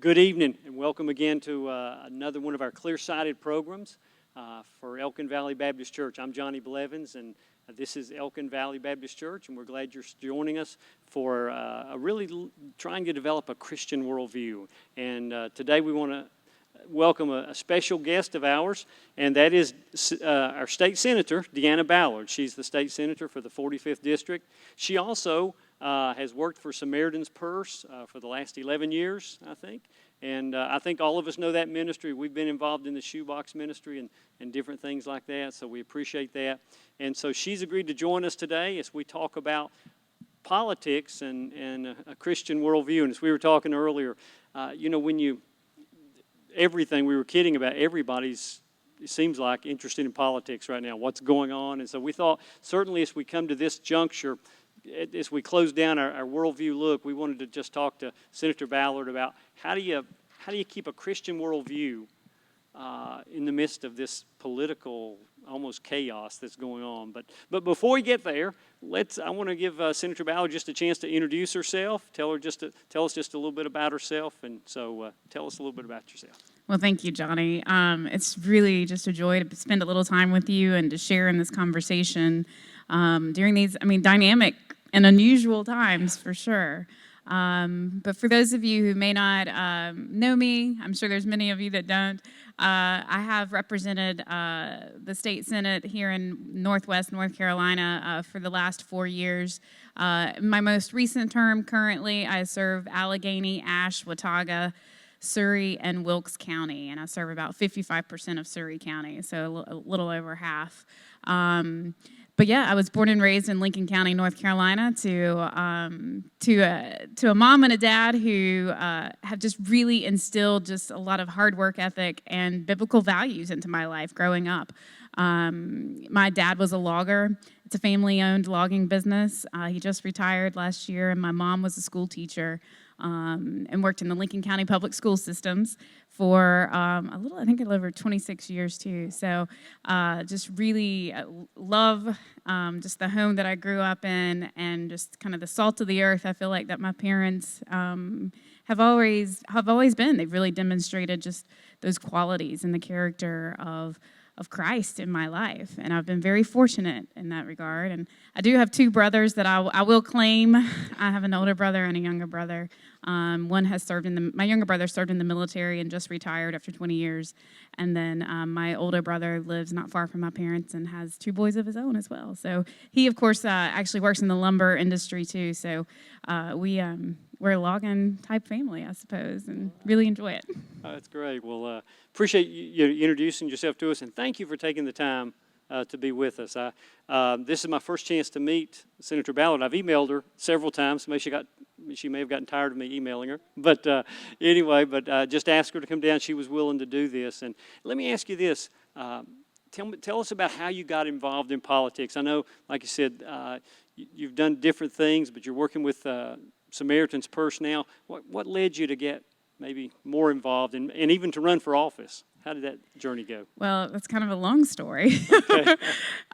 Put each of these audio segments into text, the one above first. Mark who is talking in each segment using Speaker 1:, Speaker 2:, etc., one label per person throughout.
Speaker 1: Good evening, and welcome again to another one of our Clear-Sighted programs for Elkin Valley Baptist Church. I'm Johnny Blevins, and this is Elkin Valley Baptist Church, and we're glad you're joining us for trying to develop a Christian worldview. And today we want to welcome a special guest of ours, and that is our state senator, Deanna Ballard. She's the state senator for the 45th District. She also has worked for Samaritan's Purse for the last 11 years, I think. And I think all of us know that ministry. We've been involved in the shoebox ministry and different things like that, so we appreciate that. And so she's agreed to join us today as we talk about politics and a Christian worldview. And as we were talking earlier, everything we were kidding about, everybody's, it seems like, interested in politics right now, what's going on. And so we thought, certainly as we come to this juncture, as we close down our worldview look, we wanted to just talk to Senator Ballard about how do you keep a Christian worldview in the midst of this political almost chaos that's going on. But before we get there, I want to give Senator Ballard just a chance to introduce herself. Tell us just a little bit about herself, and so tell us a little bit about yourself.
Speaker 2: Well, thank you, Johnny. It's really just a joy to spend a little time with you and to share in this conversation during these, dynamic and unusual times for sure. But for those of you who may not know me, I'm sure there's many of you that don't, I have represented the state senate here in Northwest North Carolina for the last 4 years. My most recent term currently, I serve Allegheny, Ashe, Watauga, Surry, and Wilkes County, and I serve about 55% of Surry County, so a little over half. But yeah, I was born and raised in Lincoln County, North Carolina, to a mom and a dad who have just really instilled just a lot of hard work ethic and biblical values into my life growing up. My dad was a logger. It's a family-owned logging business. He just retired last year, and my mom was a school teacher and worked in the Lincoln County public school systems for I think a little over 26 years too. So just really love just the home that I grew up in and just kind of the salt of the earth. I feel like that my parents have always been. They've really demonstrated just those qualities and the character of Christ in my life, and I've been very fortunate in that regard. And I do have two brothers that I will claim. I have an older brother and a younger brother. One has my younger brother served in the military and just retired after 20 years, and then my older brother lives not far from my parents and has two boys of his own as well. So he, of course, actually works in the lumber industry too. So we're a logging type family, I suppose, and really enjoy it.
Speaker 1: That's great. Well, appreciate you introducing yourself to us, and thank you for taking the time to be with us. This is my first chance to meet Senator Ballard. I've emailed her several times. She may have gotten tired of me emailing her, but anyway, just asked her to come down. She was willing to do this. And let me ask you this. Tell us about how you got involved in politics. I know, like you said, you've done different things, but you're working with Samaritan's Purse now. What led you to get maybe more involved and even to run for office? How did that journey go?
Speaker 2: Well, that's kind of a long story.
Speaker 1: Okay.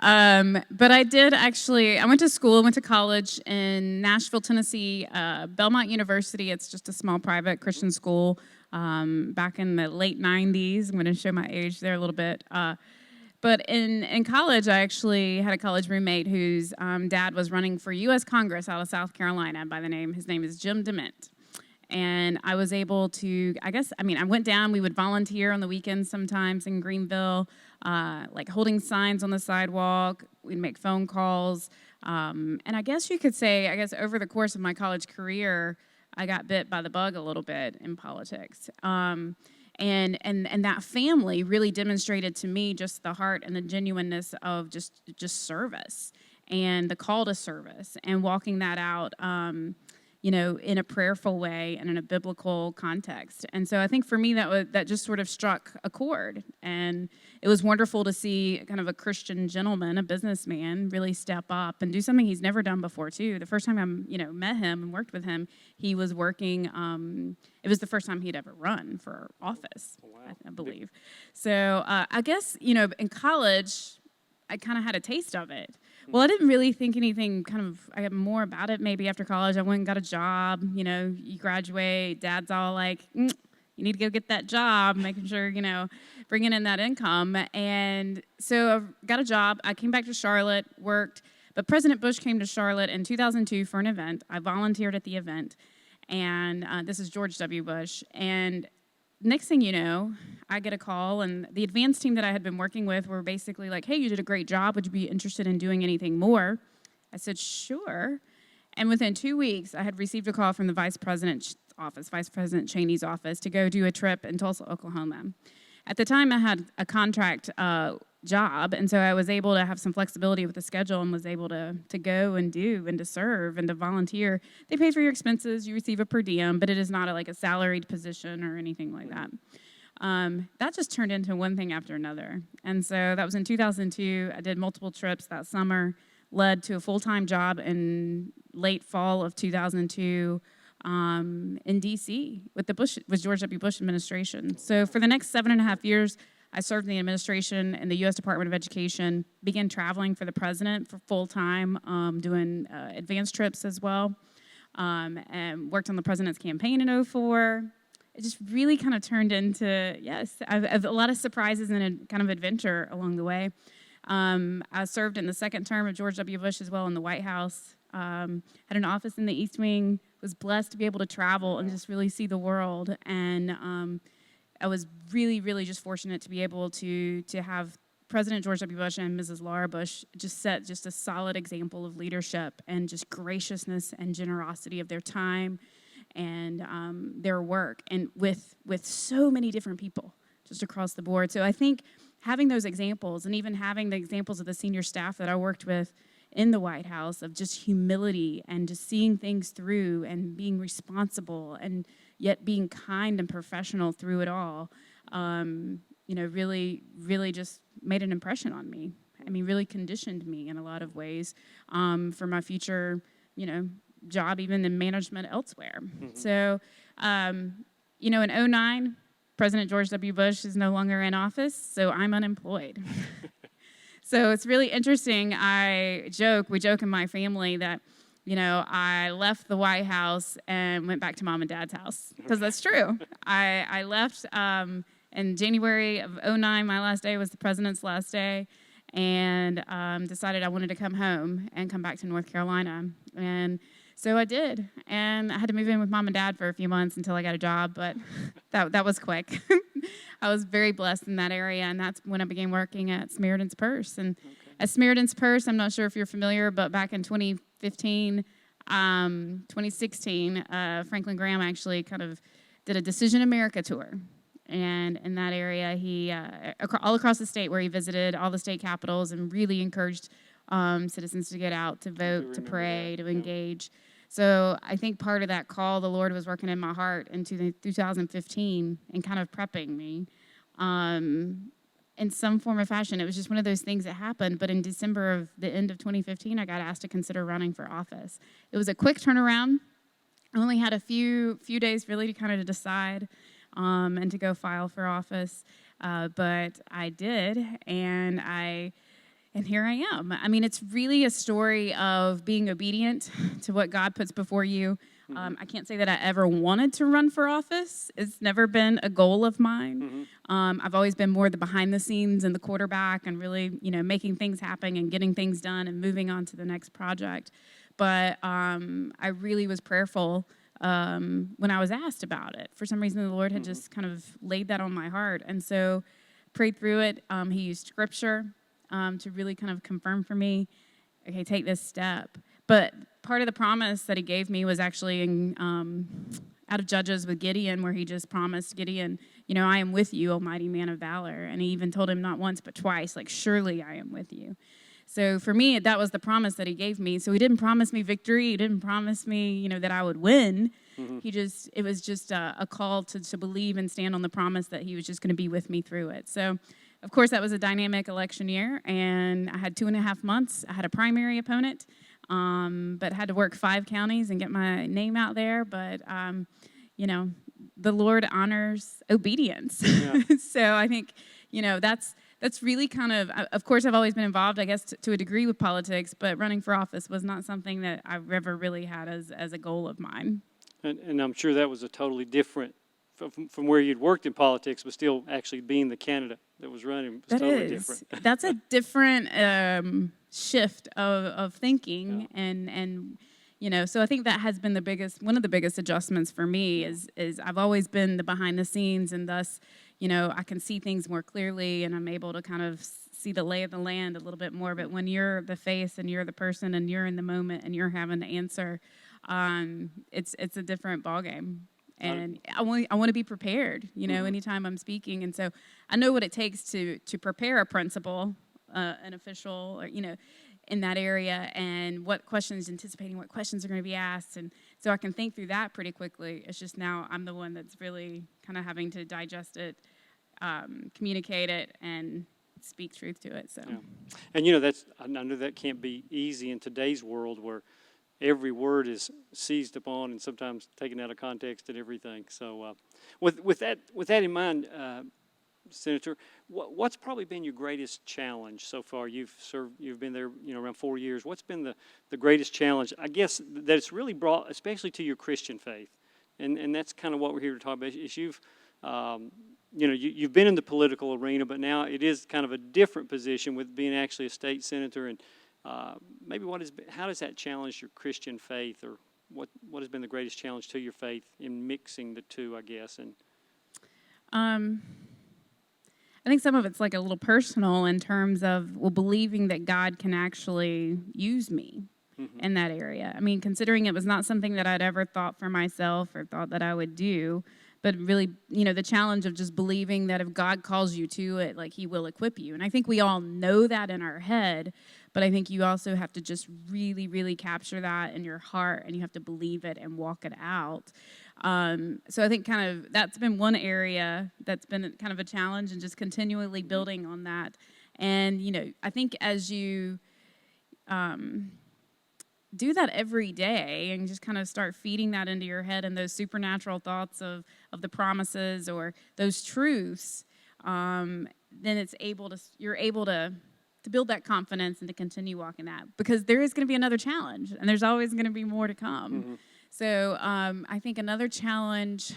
Speaker 2: But I did actually, I went to college in Nashville, Tennessee, Belmont University. It's just a small private Christian school back in the late 90s. I'm going to show my age there a little bit. But in college, I actually had a college roommate whose dad was running for U.S. Congress out of South Carolina his name is Jim DeMint. And I was able to, I went down, we would volunteer on the weekends sometimes in Greenville, like holding signs on the sidewalk, we'd make phone calls. And I guess you could say, over the course of my college career, I got bit by the bug a little bit in politics. And that family really demonstrated to me just the heart and the genuineness of just service and the call to service and walking that out, in a prayerful way and in a biblical context. And so I think for me that just sort of struck a chord. And it was wonderful to see kind of a Christian gentleman, a businessman, really step up and do something he's never done before too. The first time I met him and worked with him, he was working. It was the first time he'd ever run for office, wow. I believe. So I guess in college, I kind of had a taste of it. Well, I didn't really think anything I got more about it maybe after college. I went and got a job, you graduate, dad's all like, you need to go get that job, making sure, bringing in that income. And so I got a job. I came back to Charlotte, worked, but President Bush came to Charlotte in 2002 for an event. I volunteered at the event, and this is George W. Bush. And next thing you know, I get a call, and the advance team that I had been working with were basically like, hey, you did a great job. Would you be interested in doing anything more? I said, sure. And within 2 weeks, I had received a call from the Vice President's office, Vice President Cheney's office, to go do a trip in Tulsa, Oklahoma. At the time, I had a contract job, and so I was able to have some flexibility with the schedule and was able to go and do and to serve and to volunteer. They pay for your expenses. You receive a per diem, but it is not like a salaried position or anything like that. That just turned into one thing after another. And so that was in 2002. I did multiple trips that summer, led to a full-time job in late fall of 2002 in D.C. with George W. Bush administration. So for the next 7.5 years, I served in the administration in the U.S. Department of Education, began traveling for the president for full-time, doing advanced trips as well, and worked on the president's campaign in 2004. It just really kind of turned into, I've a lot of surprises and a kind of adventure along the way. I served in the second term of George W. Bush as well in the White House, had an office in the East Wing, was blessed to be able to travel and just really see the world. And I was really, really just fortunate to be able to have President George W. Bush and Mrs. Laura Bush just set just a solid example of leadership and just graciousness and generosity of their time and their work, and with so many different people just across the board. So I think having those examples, and even having the examples of the senior staff that I worked with in the White House, of just humility and just seeing things through and being responsible and yet being kind and professional through it all, really, really just made an impression on me. I mean, really conditioned me in a lot of ways for my future, job, even in management elsewhere. Mm-hmm. So, in 2009, President George W. Bush is no longer in office, so I'm unemployed. So it's really interesting. We joke in my family that, I left the White House and went back to mom and dad's house, because that's true. I left in January of 2009. My last day was the president's last day, and decided I wanted to come home and come back to North Carolina. And so I did, and I had to move in with mom and dad for a few months until I got a job, but that was quick. I was very blessed in that area, and that's when I began working at Samaritan's Purse. And at Samaritan's Purse, I'm not sure if you're familiar, but back in 2016, Franklin Graham actually kind of did a Decision America tour. And in that area, he, all across the state where he visited all the state capitals and really encouraged citizens to get out, to vote, to pray, to engage. So I think part of that call, the Lord was working in my heart in 2015 and kind of prepping me in some form or fashion. It was just one of those things that happened. But in December of the end of 2015, I got asked to consider running for office. It was a quick turnaround. I only had a few days really to kind of decide and to go file for office. But I did, and here I am. I mean, it's really a story of being obedient to what God puts before you. I can't say that I ever wanted to run for office. It's never been a goal of mine. I've always been more the behind the scenes and the quarterback, and really, making things happen and getting things done and moving on to the next project. But I really was prayerful when I was asked about it. For some reason, the Lord had just kind of laid that on my heart. And so prayed through it. He used scripture to really kind of confirm for me, okay, take this step. But part of the promise that he gave me was actually out of Judges with Gideon, where he just promised Gideon, I am with you, O mighty man of valor. And he even told him not once but twice, like, surely I am with you. So for me, that was the promise that he gave me. So he didn't promise me victory. He didn't promise me, that I would win. It was just a call to believe and stand on the promise that he was just going to be with me through it. So, of course, that was a dynamic election year, and I had 2.5 months. I had a primary opponent, but had to work 5 counties and get my name out there. But, the Lord honors obedience. Yeah. So I think, that's really kind of course, I've always been involved, I guess, to a degree with politics, but running for office was not something that I've ever really had as a goal of mine.
Speaker 1: And I'm sure that was a totally different from where you'd worked in politics, but still actually being the candidate that was running was totally different.
Speaker 2: That's a different shift of thinking,
Speaker 1: Yeah.
Speaker 2: and so I think that has been one of the biggest adjustments for me is I've always been the behind the scenes, and thus, I can see things more clearly, and I'm able to kind of see the lay of the land a little bit more. But when you're the face and you're the person and you're in the moment and you're having to answer, it's a different ballgame. And I want to be prepared, anytime I'm speaking. And so I know what it takes to prepare a principal, an official, or, in that area, and anticipating what questions are going to be asked. And so I can think through that pretty quickly. It's just now I'm the one that's really kind of having to digest it, communicate it, and speak truth to it. So,
Speaker 1: Yeah. And I know that can't be easy in today's world where every word is seized upon and sometimes taken out of context and everything. So, with that in mind, Senator, what's probably been your greatest challenge so far? You've been there, around 4 years. What's been the greatest challenge? I guess that it's really brought, especially to your Christian faith, and that's kind of what we're here to talk about. Is you've been in the political arena, but now it is kind of a different position with being actually a state senator. And maybe how does that challenge your Christian faith, or what has been the greatest challenge to your faith in mixing the two, I guess? And
Speaker 2: I think some of it's like a little personal in terms of believing that God can actually use me in that area. I mean, considering it was not something that I'd ever thought for myself or thought that I would do, but really, the challenge of just believing that if God calls you to it, like He will equip you. And I think we all know that in our head, but I think you also have to just really, really capture that in your heart, and you have to believe it and walk it out. So I think kind of that's been one area that's been kind of a challenge, and just continually building on that. And, I think as you do that every day and just kind of start feeding that into your head, and those supernatural thoughts of the promises or those truths, then you're able to build that confidence and to continue walking that, because there is going to be another challenge, and there's always going to be more to come. So I think another challenge,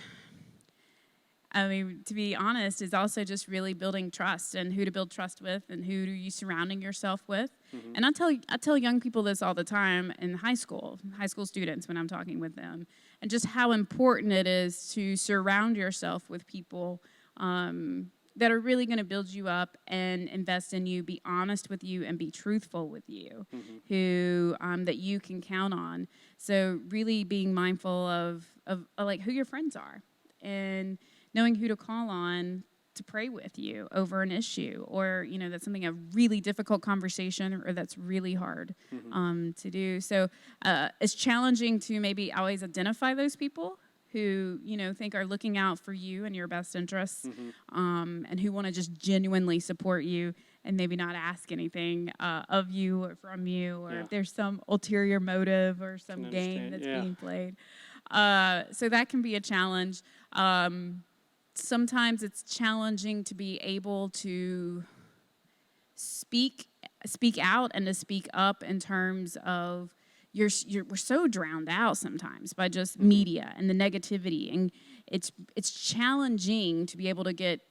Speaker 2: I mean, to be honest, is also just really building trust, and who to build trust with, and who are you surrounding yourself with. And I tell young people this all the time in high school students when I'm talking with them, and just how important it is to surround yourself with people that are really going to build you up and invest in you, be honest with you, and be truthful with you, who that you can count on. So really being mindful of like who your friends are, and knowing who to call on to pray with you over an issue, or that's something, a really difficult conversation, or that's really hard to do. So it's challenging to maybe always identify those people who think are looking out for you and your best interests, and who want to just genuinely support you, and maybe not ask anything of you or from you, or if there's some ulterior motive or some game that's being played. So that can be a challenge. Sometimes it's challenging to be able to speak out and to speak up in terms of we're so drowned out sometimes by just media and the negativity, and it's challenging to be able to get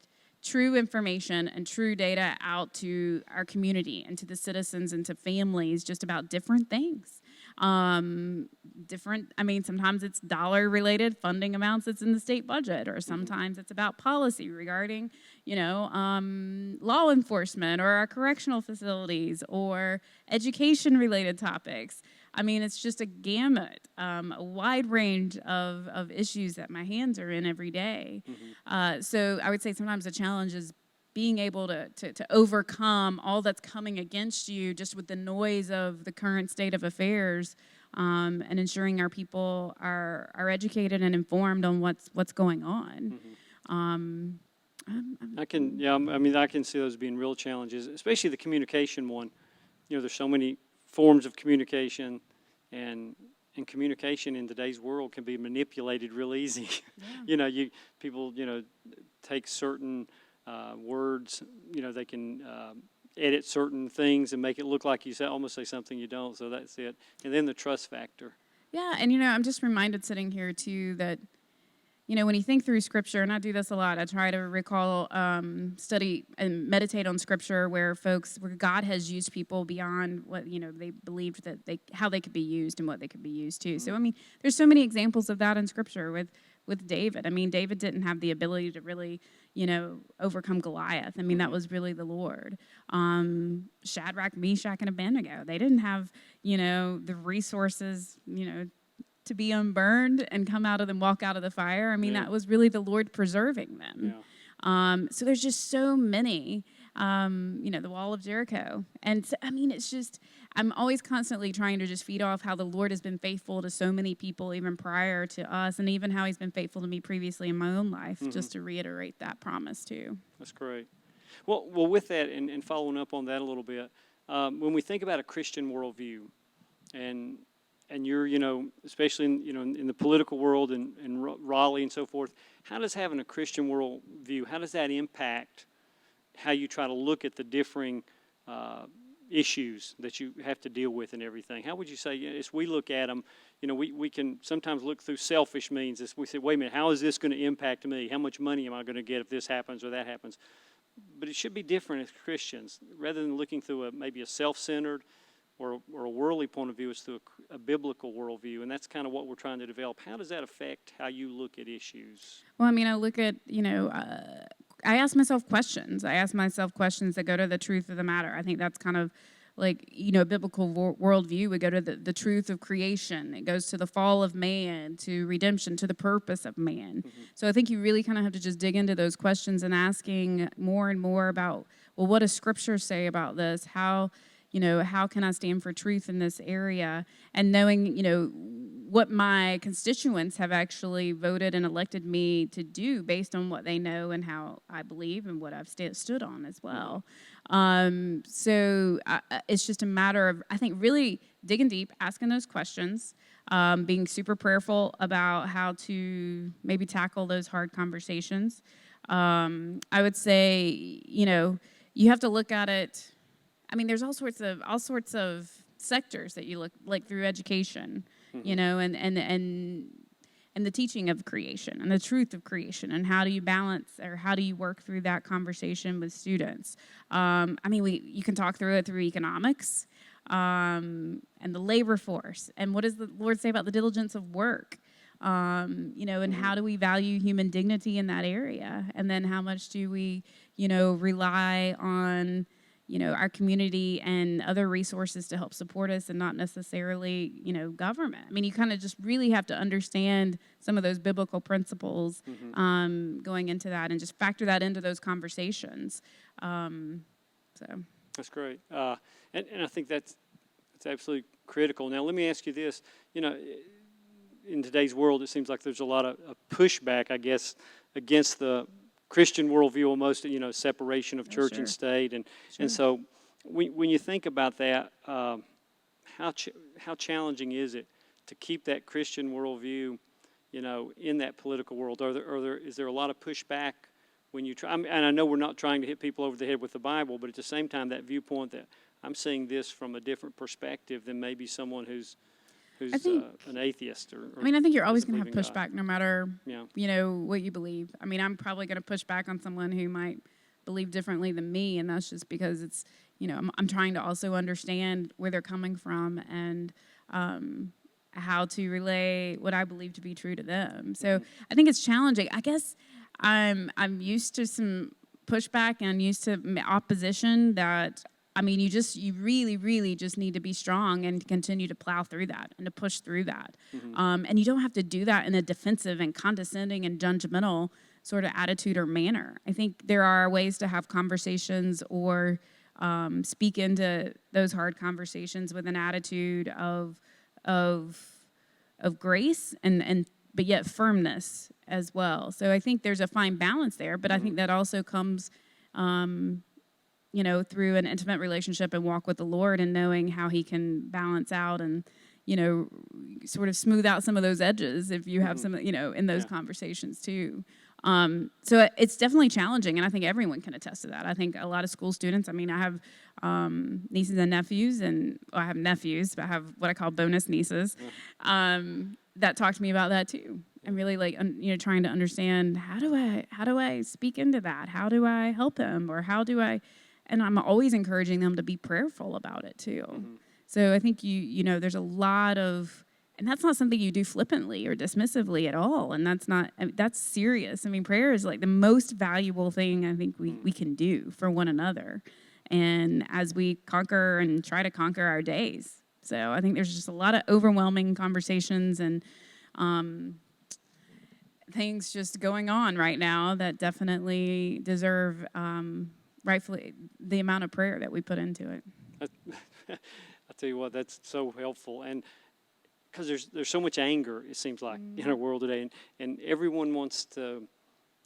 Speaker 2: true information and true data out to our community and to the citizens and to families just about different things. Sometimes it's dollar related funding amounts that's in the state budget, or sometimes it's about policy regarding, law enforcement or our correctional facilities or education related topics. I mean, it's just a gamut, a wide range of issues that my hands are in every day. So I would say sometimes the challenge is being able to overcome all that's coming against you just with the noise of the current state of affairs, and ensuring our people are educated and informed on what's going on.
Speaker 1: I can see those being real challenges, especially the communication one. There's so many forms of communication, and communication in today's world can be manipulated real easy. People take certain words, they can edit certain things and make it look like you almost say something you don't, so that's it. And then the trust factor.
Speaker 2: Yeah, and I'm just reminded sitting here too that when you think through Scripture, and I do this a lot, I try to recall, study, and meditate on Scripture where God has used people beyond what, they believed that how they could be used and what they could be used to. So, there's so many examples of that in Scripture with David. David didn't have the ability to really, overcome Goliath. That was really the Lord. Shadrach, Meshach, and Abednego, they didn't have, the resources, to be unburned and walk out of the fire. That was really the Lord preserving them.
Speaker 1: Yeah.
Speaker 2: So there's just so many, the wall of Jericho. And so, it's just, I'm always constantly trying to just feed off how the Lord has been faithful to so many people even prior to us, and even how he's been faithful to me previously in my own life, just to reiterate that promise too.
Speaker 1: That's great. Well, with that, and following up on that a little bit, when we think about a Christian worldview, and you're, especially in the political world and Raleigh and so forth, how does having a Christian worldview, how does that impact how you try to look at the differing issues that you have to deal with and everything? How would you say, as we look at them, we can sometimes look through selfish means. As we say, wait a minute, how is this going to impact me? How much money am I going to get if this happens or that happens? But it should be different as Christians. Rather than looking through maybe a self-centered or a worldly point of view, it's through a biblical worldview, and that's kind of what we're trying to develop. How does that affect how you look at issues?
Speaker 2: Well, I look at, I ask myself questions. I ask myself questions that go to the truth of the matter. I think that's kind of like, a biblical worldview would go to the truth of creation. It goes to the fall of man, to redemption, to the purpose of man. So I think you really kind of have to just dig into those questions and asking more and more about, well, what does Scripture say about this? How can I stand for truth in this area? And knowing, what my constituents have actually voted and elected me to do based on what they know and how I believe and what I've stood on as well. So it's just a matter of, I think, really digging deep, asking those questions, being super prayerful about how to maybe tackle those hard conversations. I would say, you have to look at it. There's all sorts of sectors that you look like through education, and the teaching of creation and the truth of creation, and how do you balance or how do you work through that conversation with students? You can talk through it through economics, and the labor force, and what does the Lord say about the diligence of work? And how do we value human dignity in that area? And then how much do we, rely on our community and other resources to help support us, and not necessarily, government. You kind of just really have to understand some of those biblical principles going into that, and just factor that into those conversations. So
Speaker 1: that's great, and I think that's absolutely critical. Now, let me ask you this: in today's world, it seems like there's a lot of pushback, I guess, against the Christian worldview, almost, separation of church and state, and so when you think about that, how challenging is it to keep that Christian worldview, in that political world? Is there a lot of pushback when you try? And I know we're not trying to hit people over the head with the Bible, but at the same time, that viewpoint that I'm seeing this from a different perspective than maybe someone who's an atheist.
Speaker 2: I think you're always going to have pushback no matter, what you believe. I'm probably going to push back on someone who might believe differently than me, and that's just because it's, I'm trying to also understand where they're coming from and how to relay what I believe to be true to them. So I think it's challenging. I guess I'm used to some pushback and used to opposition that you really, really just need to be strong and continue to plow through that and to push through that. And you don't have to do that in a defensive and condescending and judgmental sort of attitude or manner. I think there are ways to have conversations or speak into those hard conversations with an attitude of grace but yet firmness as well. So I think there's a fine balance there, but I think that also comes through an intimate relationship and walk with the Lord, and knowing how He can balance out and, sort of smooth out some of those edges if you have some, in those conversations too. So it's definitely challenging, and I think everyone can attest to that. I think a lot of school students, I have nieces and nephews, and I have nephews, but I have what I call bonus nieces. that talked to me about that too. I'm really like, trying to understand how do I speak into that? How do I help him? Or how do I, and I'm always encouraging them to be prayerful about it too. So I think there's a lot of, and that's not something you do flippantly or dismissively at all. And that's serious. I mean, prayer is like the most valuable thing I think we can do for one another. And as we conquer and try to conquer our days. So I think there's just a lot of overwhelming conversations and things just going on right now that definitely deserve rightfully the amount of prayer that we put into it.
Speaker 1: I tell you what, that's so helpful, and because there's so much anger, it seems like, in our world today, and everyone wants to,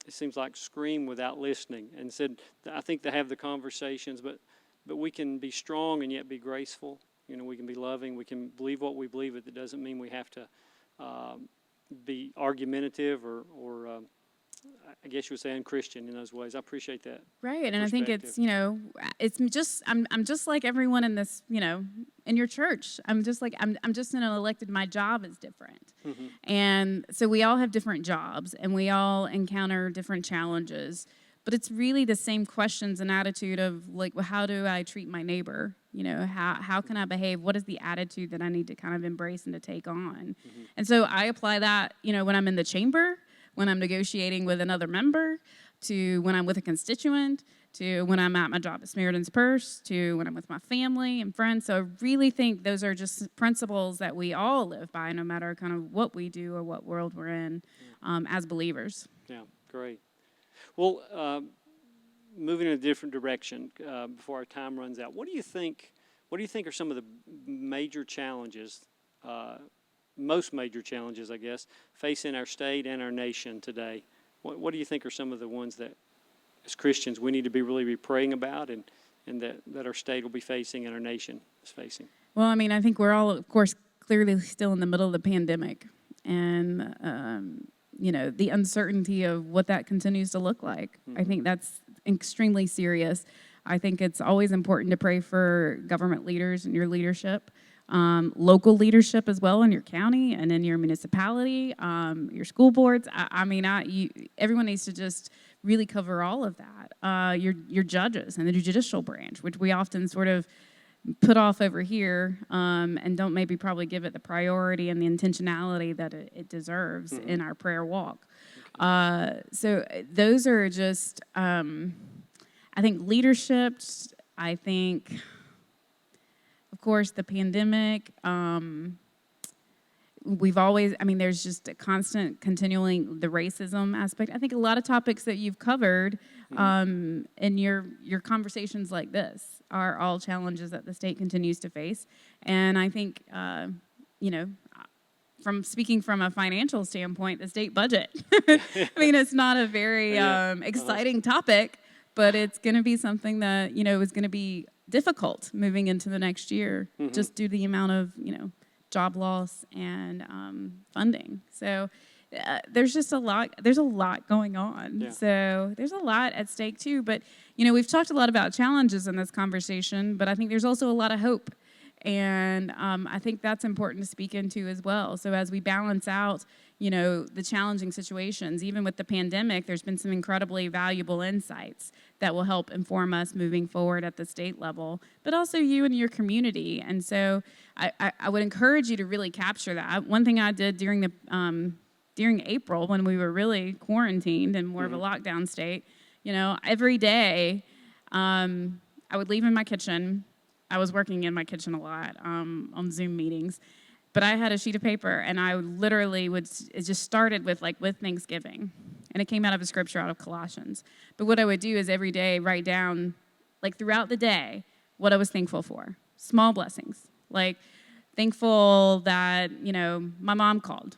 Speaker 1: it seems like, scream without listening. And said, I think they have the conversations, but we can be strong and yet be graceful. We can be loving. We can believe what we believe, but that doesn't mean we have to be argumentative or I guess you would say unchristian in those ways. I appreciate that.
Speaker 2: Right, and I think it's I'm just like everyone in this, in your church. I'm just an elected. My job is different, and so we all have different jobs, and we all encounter different challenges. But it's really the same questions and attitude of like, well, how do I treat my neighbor? How can I behave? What is the attitude that I need to kind of embrace and to take on? And so I apply that, when I'm in the chamber, when I'm negotiating with another member, to when I'm with a constituent, to when I'm at my job at Samaritan's Purse, to when I'm with my family and friends. So I really think those are just principles that we all live by, no matter kind of what we do or what world we're in as believers.
Speaker 1: Yeah, great. Well, moving in a different direction before our time runs out, what do you think are some of the major challenges, most major challenges, I guess, facing our state and our nation today? What do you think are some of the ones that, as Christians, we need to really be praying about and that our state will be facing and our nation is facing?
Speaker 2: Well, I mean, I think we're all, of course, clearly still in the middle of the pandemic. And, the uncertainty of what that continues to look like. I think that's extremely serious. I think it's always important to pray for government leaders and your leadership, local leadership as well in your county and in your municipality, your school boards. Everyone needs to just really cover all of that. Your judges and the judicial branch, which we often sort of put off over here and don't maybe probably give it the priority and the intentionality that it deserves in our prayer walk. So those are just, I think, leadership. I think, of course, the pandemic. There's just a constant, continuing the racism aspect. I think a lot of topics that you've covered in your conversations like this are all challenges that the state continues to face. And I think, from speaking from a financial standpoint, the state budget. It's not a very exciting topic, but it's going to be something that, is going to be difficult moving into the next year, just due to the amount of, job loss and funding. So there's just a lot going on. Yeah. So there's a lot at stake too. But, we've talked a lot about challenges in this conversation, but I think there's also a lot of hope. And I think that's important to speak into as well. So as we balance out, the challenging situations, even with the pandemic, there's been some incredibly valuable insights that will help inform us moving forward at the state level, but also you and your community. And so I would encourage you to really capture that. One thing I did during April, when we were really quarantined and more of a lockdown state, every day I would leave in my kitchen. I was working in my kitchen a lot on Zoom meetings. But I had a sheet of paper, and I literally it just started with Thanksgiving. And it came out of a scripture out of Colossians. But what I would do is every day write down, throughout the day, what I was thankful for. Small blessings. Thankful that, my mom called.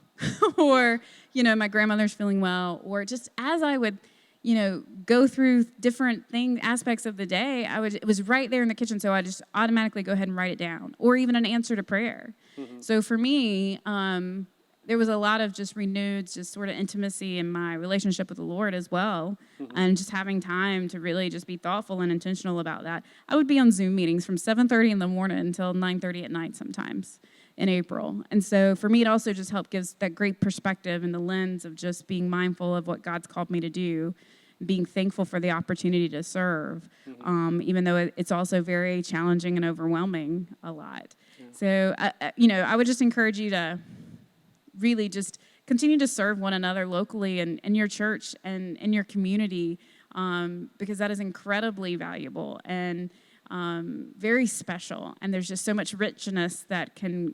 Speaker 2: Or, my grandmother's feeling well. Or just as I would, go through different aspects of the day, it was right there in the kitchen, so I just automatically go ahead and write it down. Or even an answer to prayer. So for me, there was a lot of just renewed, just sort of intimacy in my relationship with the Lord as well, and just having time to really just be thoughtful and intentional about that. I would be on Zoom meetings from 7:30 in the morning until 9:30 at night sometimes, in April. And so for me, it also just helped gives that great perspective and the lens of just being mindful of what God's called me to do, being thankful for the opportunity to serve, even though it's also very challenging and overwhelming a lot. Yeah. So, I would just encourage you to really just continue to serve one another locally and in your church and in your community, because that is incredibly valuable and very special. And there's just so much richness that can,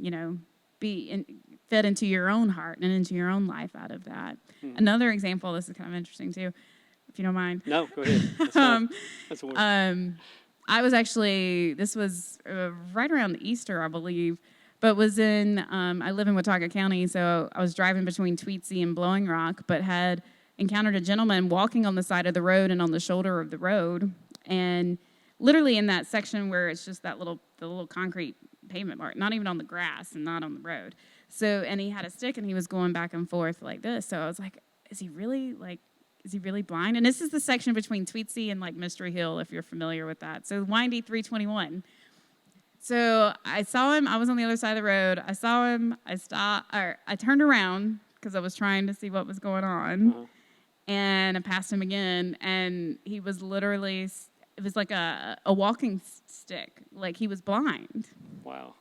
Speaker 2: be fed into your own heart and into your own life out of that. Another example, this is kind of interesting too, if you don't mind.
Speaker 1: No, go ahead. That's fine. That's
Speaker 2: I was actually, this was right around Easter, I believe, but was in, I live in Watauga County, so I was driving between Tweetsie and Blowing Rock, but had encountered a gentleman walking on the side of the road and on the shoulder of the road, and literally in that section where it's just the little concrete pavement mark, not even on the grass and not on the road. So, and he had a stick and he was going back and forth like this. So I was like, is he really blind? And this is the section between Tweetsie and like Mystery Hill, if you're familiar with that. So windy 321. So I saw him. I was on the other side of the road. I saw him. I turned around because I was trying to see what was going on, and I passed him again. And he was literally, it was like a walking stick, like he was blind.
Speaker 1: Wow.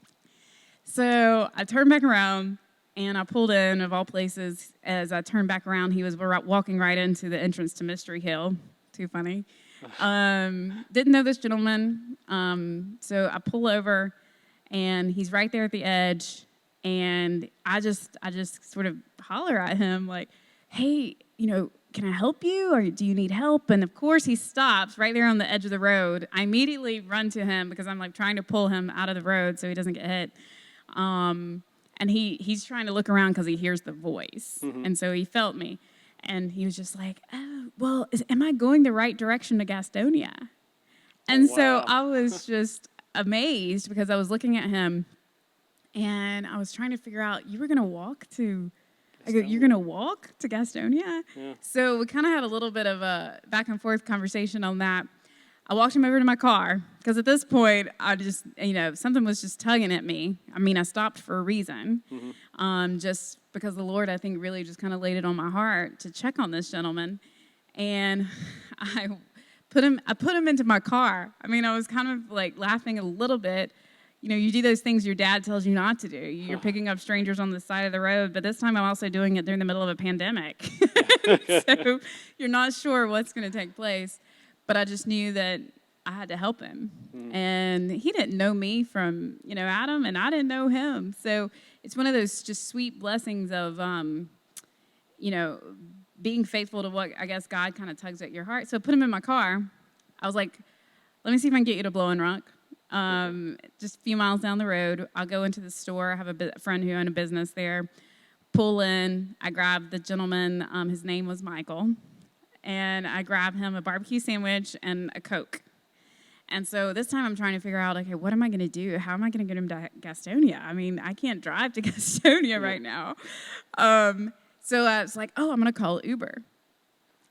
Speaker 2: So I turned back around. And I pulled in, of all places, as I turned back around, he was walking right into the entrance to Mystery Hill. Too funny. Didn't know this gentleman. So I pull over, and he's right there at the edge. And I just sort of holler at him like, hey, can I help you? Or do you need help? And of course, he stops right there on the edge of the road. I immediately run to him because I'm like trying to pull him out of the road so he doesn't get hit. And he's trying to look around because he hears the voice. And so he felt me. And he was just like, oh, well, am I going the right direction to Gastonia? And so I was just amazed because I was looking at him. And I was trying to figure out, you're going to walk to Gastonia? Yeah. So we kind of had a little bit of a back and forth conversation on that. I walked him over to my car because at this point, I just, something was just tugging at me. I mean, I stopped for a reason, just because the Lord, I think, really just kind of laid it on my heart to check on this gentleman. And I put him into my car. I mean, I was kind of like laughing a little bit. You do those things your dad tells you not to do. You're picking up strangers on the side of the road, but this time I'm also doing it during the middle of a pandemic. So you're not sure what's going to take place. But I just knew that I had to help him. And he didn't know me from, Adam, and I didn't know him. So it's one of those just sweet blessings of, being faithful to what, I guess, God kind of tugs at your heart. So I put him in my car. I was like, let me see if I can get you to Blowing Rock. Just a few miles down the road. I'll go into the store. I have a friend who owned a business there. Pull in. I grabbed the gentleman. His name was Michael. And I grabbed him a barbecue sandwich and a Coke. And so this time I'm trying to figure out, okay, what am I going to do? How am I going to get him to Gastonia? I mean, I can't drive to Gastonia right now. So I was like, I'm going to call Uber.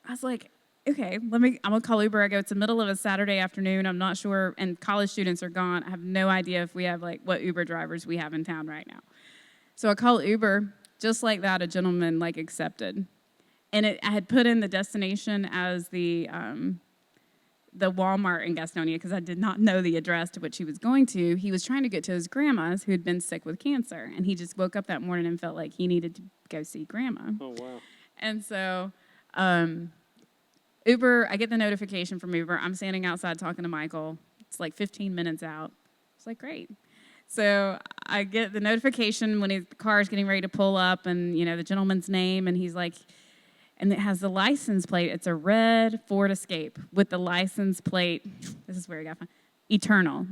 Speaker 2: I was like, okay, I'm going to call Uber. I go, it's the middle of a Saturday afternoon. I'm not sure. And college students are gone. I have no idea if we have, what Uber drivers we have in town right now. So I call Uber. Just like that, a gentleman, accepted. And I had put in the destination as the Walmart in Gastonia because I did not know the address to which he was going to. He was trying to get to his grandma's who had been sick with cancer. And he just woke up that morning and felt like he needed to go see grandma.
Speaker 1: Oh, wow.
Speaker 2: And so Uber, I get the notification from Uber. I'm standing outside talking to Michael. It's 15 minutes out. It's great. So I get the notification when the car is getting ready to pull up and, the gentleman's name. And he's like, and it has the license plate. It's a red Ford Escape with the license plate. This is where I got fun. Eternal.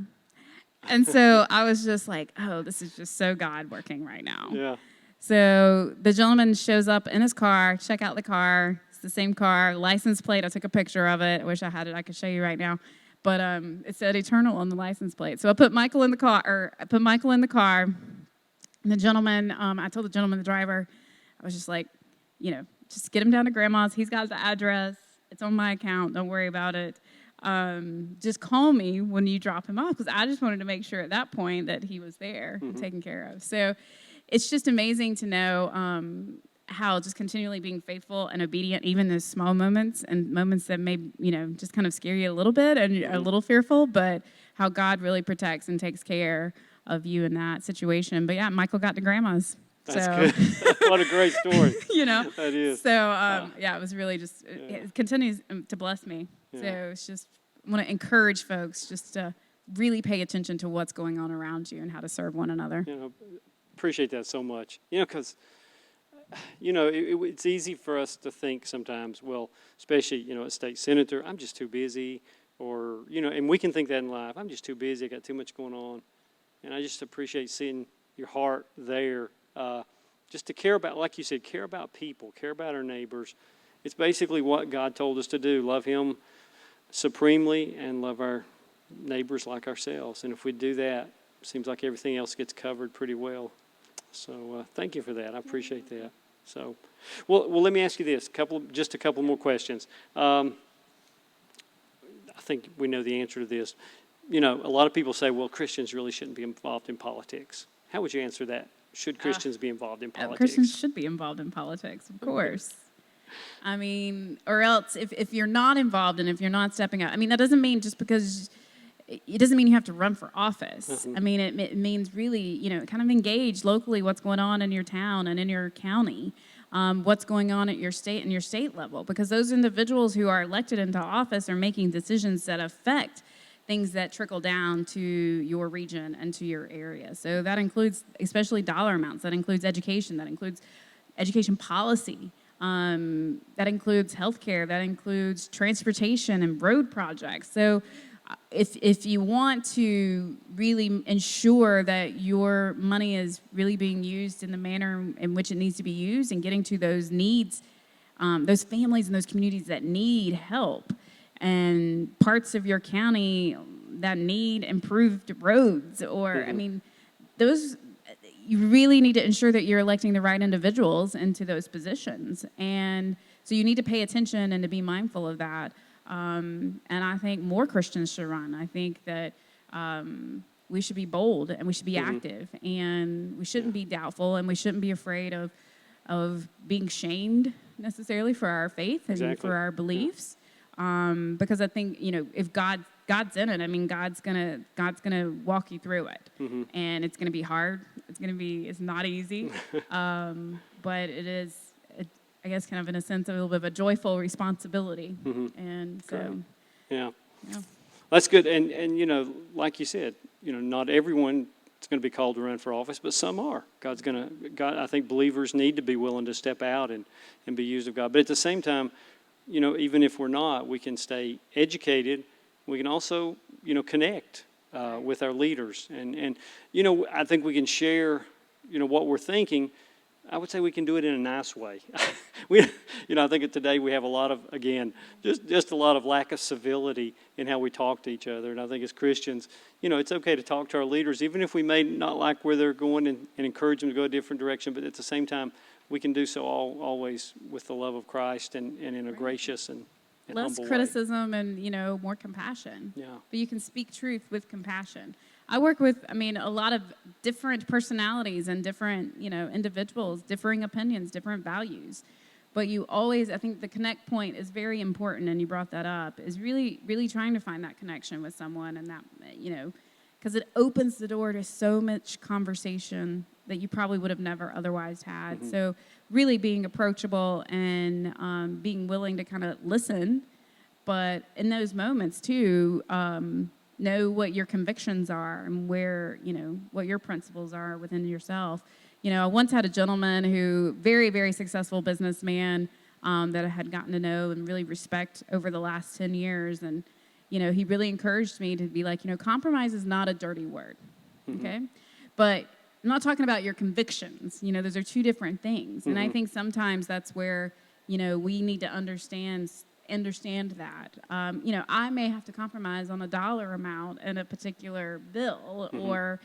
Speaker 2: And so I was just like, oh, this is just so God working right now. Yeah. So the gentleman shows up in his car, check out the car. It's the same car, license plate. I took a picture of it. I wish I had it. I could show you right now. But it said Eternal on the license plate. So I put Michael in the car. And the gentleman, I told the gentleman, the driver, I was just like, just get him down to Grandma's. He's got the address. It's on my account. Don't worry about it. just call me when you drop him off, because I just wanted to make sure at that point that he was there and taken care of. So it's just amazing to know how just continually being faithful and obedient, even those small moments and moments that may, just kind of scare you a little bit and you're a little fearful, but how God really protects and takes care of you in that situation. But yeah, Michael got to grandma's.
Speaker 1: That's
Speaker 2: So,
Speaker 1: good. What a great story. That is.
Speaker 2: So, yeah, it was really just, it continues to bless me.
Speaker 1: Yeah.
Speaker 2: So it's just, I want to encourage folks just to really pay attention to what's going on around you and how to serve one another.
Speaker 1: Appreciate that so much. Because, it's easy for us to think sometimes, well, especially, a state senator, I'm just too busy. Or, and we can think that in life, I'm just too busy, I got too much going on. And I just appreciate seeing your heart there. Just to care about, like you said, care about people, care about our neighbors. It's basically what God told us to do, love Him supremely and love our neighbors like ourselves. And if we do that, it seems like everything else gets covered pretty well. So thank you for that. I appreciate that. So, well, let me ask you this, just a couple more questions. I think we know the answer to this. A lot of people say, well, Christians really shouldn't be involved in politics. How would you answer that? Should Christians be involved in politics?
Speaker 2: Christians should be involved in politics, of course. I mean, or else if you're not involved and if you're not stepping up, I mean, that doesn't mean just because, it doesn't mean you have to run for office. I mean, it means really, kind of engage locally what's going on in your town and in your county, what's going on at your state and your state level, because those individuals who are elected into office are making decisions that affect things that trickle down to your region and to your area. So that includes especially dollar amounts, that includes education, that includes education policy, that includes healthcare, that includes transportation and road projects. So if you want to really ensure that your money is really being used in the manner in which it needs to be used and getting to those needs, those families and those communities that need help, and parts of your county that need improved roads, or, I mean, those, you really need to ensure that you're electing the right individuals into those positions. And so you need to pay attention and to be mindful of that. And I think more Christians should run. I think that we should be bold and we should be active, and we shouldn't be doubtful, and we shouldn't be afraid of being shamed necessarily for our faith and for our beliefs. Because I think, if God's in it, I mean, God's gonna walk you through it, and it's gonna be hard. It's not easy, but it is, I guess, kind of in a sense, a little bit of a joyful responsibility, and so.
Speaker 1: Yeah, that's good. And like you said, not everyone is going to be called to run for office, but some are. God, I think believers need to be willing to step out and be used of God. But at the same time, even if we're not, we can stay educated. We can also, connect with our leaders. And I think we can share, what we're thinking. I would say we can do it in a nice way. I think today we have a lot of, again, just a lot of lack of civility in how we talk to each other. And I think as Christians, it's okay to talk to our leaders, even if we may not like where they're going, and encourage them to go a different direction. But at the same time, we can do so always with the love of Christ and in a gracious and
Speaker 2: less
Speaker 1: humble
Speaker 2: criticism way. And more compassion.
Speaker 1: Yeah.
Speaker 2: But you can speak truth with compassion. I work with, a lot of different personalities and different, individuals, differing opinions, different values. But you always, I think the connect point is very important, and you brought that up, is really, really trying to find that connection with someone, and that, because it opens the door to so much conversation that you probably would have never otherwise had. So really being approachable and being willing to kind of listen, but in those moments too, know what your convictions are and where, what your principles are within yourself. I once had a gentleman who, very, very successful businessman, that I had gotten to know and really respect over the last 10 years. And, he really encouraged me to be like, compromise is not a dirty word, okay? But I'm not talking about your convictions. Those are two different things. And I think sometimes that's where, we need to understand that. I may have to compromise on a dollar amount in a particular bill, or,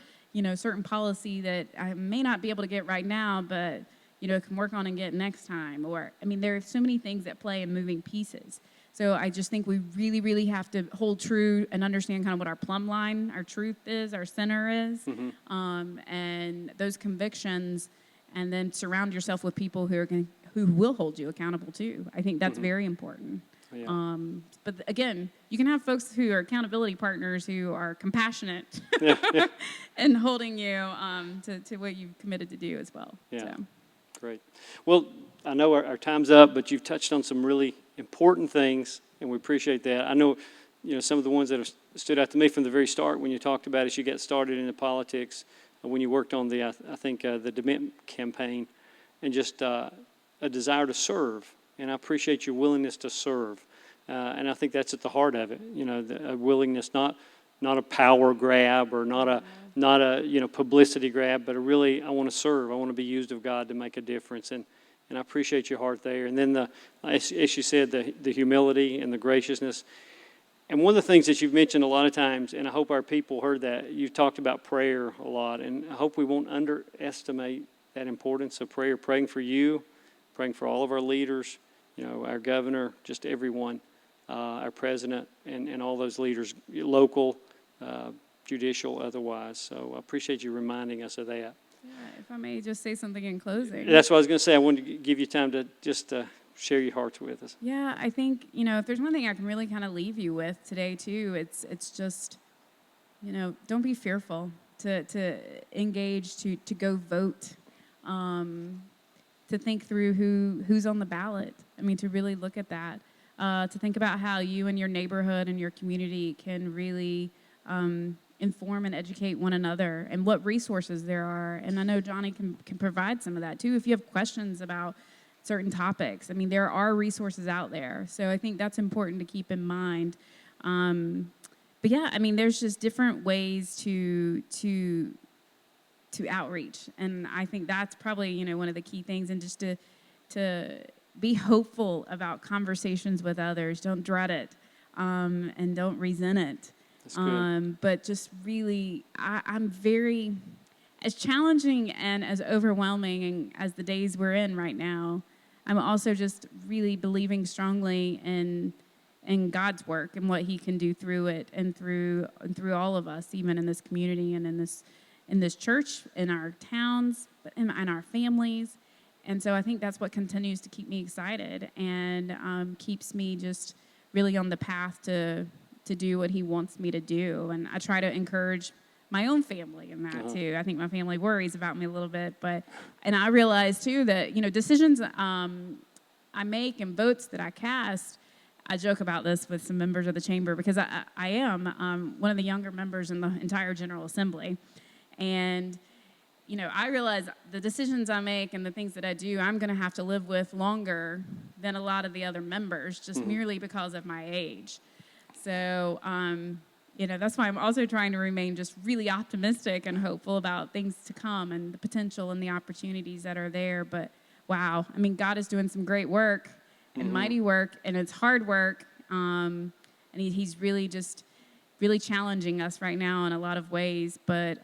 Speaker 2: certain policy that I may not be able to get right now, but, can work on and get next time. Or, there are so many things that play in moving pieces. So I just think we really, really have to hold true and understand kind of what our plumb line, our truth is, our center is, and those convictions, and then surround yourself with people who will hold you accountable too. I think that's very important.
Speaker 1: Yeah.
Speaker 2: But again, you can have folks who are accountability partners who are compassionate and holding you to what you've committed to do as well.
Speaker 1: Yeah.
Speaker 2: So.
Speaker 1: Great. Well, I know our time's up, but you've touched on some really important things, and we appreciate that. I know, some of the ones that have stood out to me from the very start when you talked about as you got started into politics, when you worked on the Dement campaign, and just a desire to serve. And I appreciate your willingness to serve. And I think that's at the heart of it, a willingness, not a power grab or not a publicity grab, but I want to serve. I want to be used of God to make a difference. And I appreciate your heart there. And then, as you said, the humility and the graciousness. And one of the things that you've mentioned a lot of times, and I hope our people heard that, you've talked about prayer a lot. And I hope we won't underestimate that importance of prayer, praying for you, praying for all of our leaders, our governor, just everyone, our president, and all those leaders, local, judicial, otherwise. So I appreciate you reminding us of that.
Speaker 2: Yeah, if I may just say something in closing.
Speaker 1: That's what I was going to say. I wanted to give you time to just share your hearts with us.
Speaker 2: Yeah, I think, if there's one thing I can really kind of leave you with today too, it's just, don't be fearful to engage, to go vote, to think through who's on the ballot. I mean, to really look at that, to think about how you and your neighborhood and your community can really inform and educate one another and what resources there are. And I know Johnny can provide some of that too. If you have questions about certain topics, I mean, there are resources out there. So I think that's important to keep in mind. But yeah, I mean, there's just different ways to outreach. And I think that's probably, one of the key things. And just to be hopeful about conversations with others. Don't dread it and don't resent it.
Speaker 1: That's good.
Speaker 2: But just really, I'm very, as challenging and as overwhelming as the days we're in right now, I'm also just really believing strongly in God's work and what He can do through it and through all of us, even in this community and in this church, in our towns, in our families. And so I think that's what continues to keep me excited and keeps me just really on the path to do what He wants me to do. And I try to encourage my own family in that too. I think my family worries about me a little bit, and I realize too that, decisions I make and votes that I cast, I joke about this with some members of the chamber because I am one of the younger members in the entire General Assembly. And I realize the decisions I make and the things that I do, I'm going to have to live with longer than a lot of the other members, just merely because of my age. So, that's why I'm also trying to remain just really optimistic and hopeful about things to come and the potential and the opportunities that are there. But, wow, I mean, God is doing some great work and mighty work, and it's hard work. And He's really just really challenging us right now in a lot of ways, but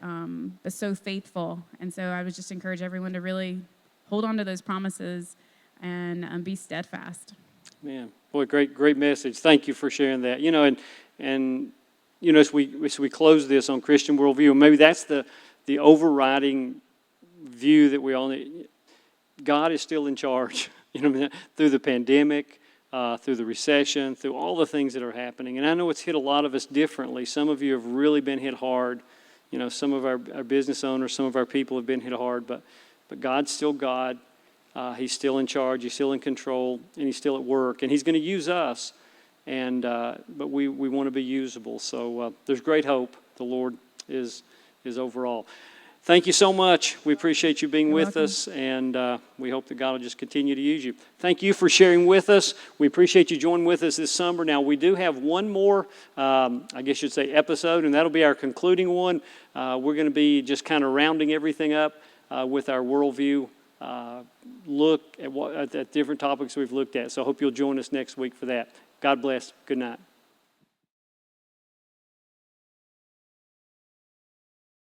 Speaker 2: so faithful. And so I would just encourage everyone to really hold on to those promises and be steadfast.
Speaker 1: Man, boy, great message. Thank you for sharing that. And as we close this on Christian worldview, maybe that's the overriding view that we all need. God is still in charge. Through the pandemic, through the recession, through all the things that are happening. And I know it's hit a lot of us differently. Some of you have really been hit hard. Some of our business owners, some of our people have been hit hard. But God's still God. He's still in charge. He's still in control. And He's still at work. And He's going to use us. But we want to be usable. So there's great hope. The Lord is overall. Thank you so much. We appreciate you being with us, and we hope that God will just continue to use you. Thank you for sharing with us. We appreciate you joining with us this summer. Now, we do have one more, I guess you'd say, episode, and that'll be our concluding one. We're going to be just kind of rounding everything up with our worldview look at different topics we've looked at. So I hope you'll join us next week for that. God bless. Good night.